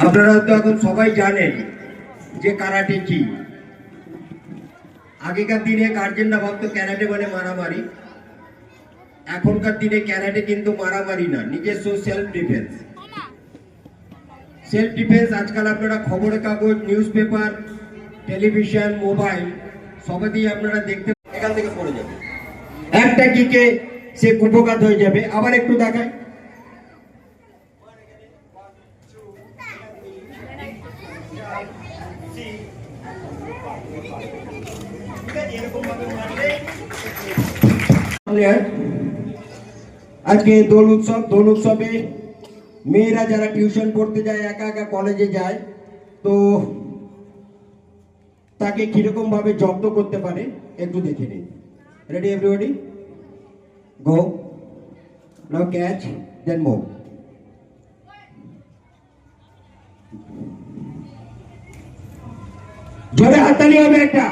আপনারা তো এখন সবাই জানেন যে কারাটে কি। আগেকার দিনে গার্জেনরা ভাবতো ক্যারাটে মানে মারামারি। এখনকার দিনে ক্যারাটে কিন্তু মারামারি না, নিজস্ব সেলফ ডিফেন্স। সেলফ ডিফেন্স আজকাল আপনারা খবরের কাগজ, নিউজ পেপার, টেলিভিশন, মোবাইল সবাই আপনারা দেখতে, এখান থেকে পড়ে যাবে, একটা কিকে সে কুপঘাত হয়ে যাবে। আবার একটু দেখায়, আজকে দোল উৎসবে মেয়েরা যারা টিউশন পড়তে যায়, একা একা কলেজে যায়, তো তাকে কিরকম ভাবে জব্দ করতে পারে একটু দেখে নিন। রেডি এভরিবডি, গো। নাও ক্যাচ, দেন মুভ। জোরে হাততালি হবে একটা।